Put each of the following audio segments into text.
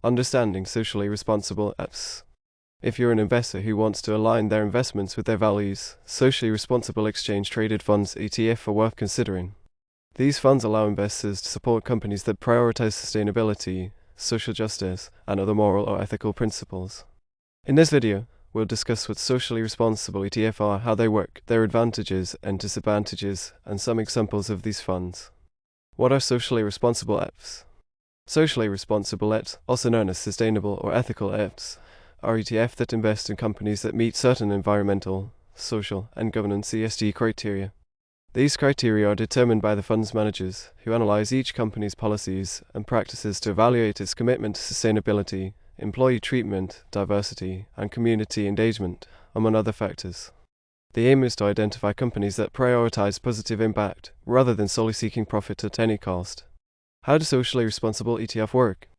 Understanding socially responsible ETFs. If you're an investor who wants to align their investments with their values, socially responsible exchange-traded funds (ETF) are worth considering. These funds allow investors to support companies that prioritize sustainability, social justice, and other moral or ethical principles. In this video, we'll discuss what socially responsible ETFs are, how they work, their advantages and disadvantages, and some examples of these funds. What are socially responsible ETFs? Socially responsible ETFs, also known as sustainable or ethical ETFs, are ETFs that invest in companies that meet certain environmental, social, and governance ESG criteria. These criteria are determined by the fund's managers, who analyze each company's policies and practices to evaluate its commitment to sustainability, employee treatment, diversity, and community engagement, among other factors. The aim is to identify companies that prioritize positive impact, rather than solely seeking profit at any cost. How do socially responsible ETFs work?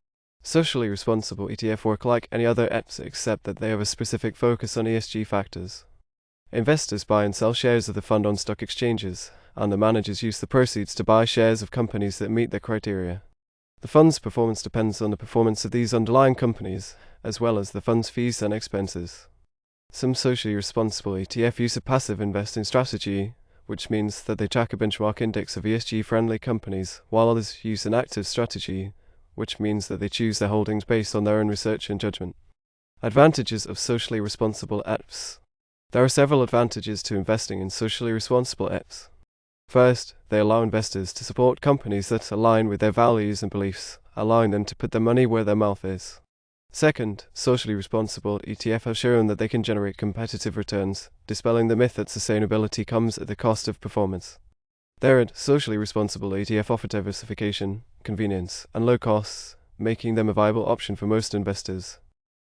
Socially responsible ETFs work like any other ETFs except that they have a specific focus on ESG factors. Investors buy and sell shares of the fund on stock exchanges, and the managers use the proceeds to buy shares of companies that meet their criteria. The fund's performance depends on the performance of these underlying companies, as well as the fund's fees and expenses. Some socially responsible ETFs use a passive investing strategy, which means that they track a benchmark index of ESG-friendly companies, while others use an active strategy, which means that they choose their holdings based on their own research and judgment. Advantages of socially responsible ETFs. There are several advantages to investing in socially responsible ETFs. First, they allow investors to support companies that align with their values and beliefs, allowing them to put their money where their mouth is. Second, socially responsible ETFs have shown that they can generate competitive returns, dispelling the myth that sustainability comes at the cost of performance. Third, socially responsible ETFs offer diversification, convenience, and low costs, making them a viable option for most investors.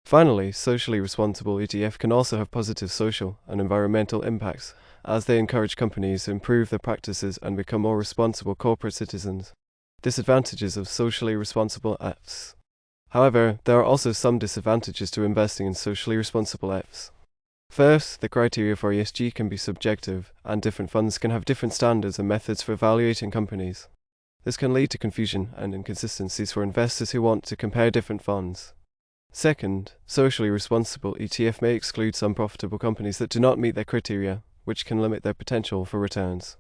Finally, socially responsible ETFs can also have positive social and environmental impacts, as they encourage companies to improve their practices and become more responsible corporate citizens. Disadvantages of socially responsible ETFs. However, there are also some disadvantages to investing in socially responsible ETFs. First, the criteria for ESG can be subjective, and different funds can have different standards and methods for evaluating companies. This can lead to confusion and inconsistencies for investors who want to compare different funds. Second, socially responsible ETFs may exclude some profitable companies that do not meet their criteria, which can limit their potential for returns.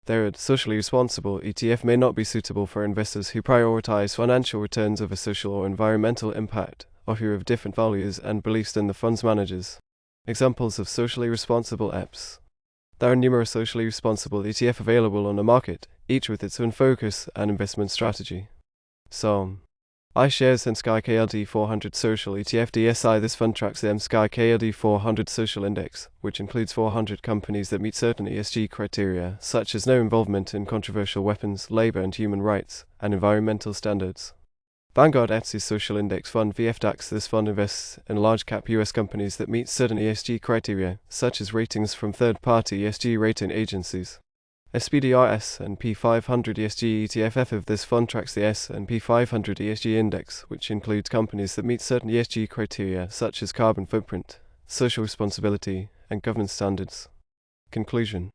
Third, socially responsible ETFs may not be suitable for investors who prioritize financial returns over social or environmental impact, or who have different values and beliefs than the fund's managers. Examples of socially responsible ETFs. There are numerous socially responsible ETFs available on the market, each with its own focus and investment strategy. Some iShares MSCI KLD 400 Social ETF DSI. This fund tracks the MSCI KLD 400 Social Index, which includes 400 companies that meet certain ESG criteria, such as no involvement in controversial weapons, labor and human rights, and environmental standards. Vanguard ETFs Social Index Fund VFDAX. This fund invests in large-cap U.S. companies that meet certain ESG criteria, such as ratings from third-party ESG rating agencies. SPDR S&P 500 ESG ETF. This fund tracks the S&P 500 ESG Index, which includes companies that meet certain ESG criteria, such as carbon footprint, social responsibility, and governance standards. Conclusion.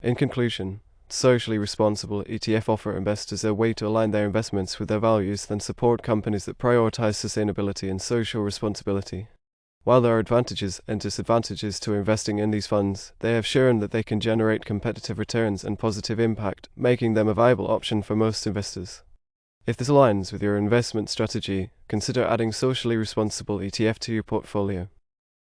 In conclusion, socially responsible ETFs offer investors a way to align their investments with their values and support companies that prioritize sustainability and social responsibility. While there are advantages and disadvantages to investing in these funds, they have shown that they can generate competitive returns and positive impact, making them a viable option for most investors. If this aligns with your investment strategy, consider adding socially responsible ETF to your portfolio.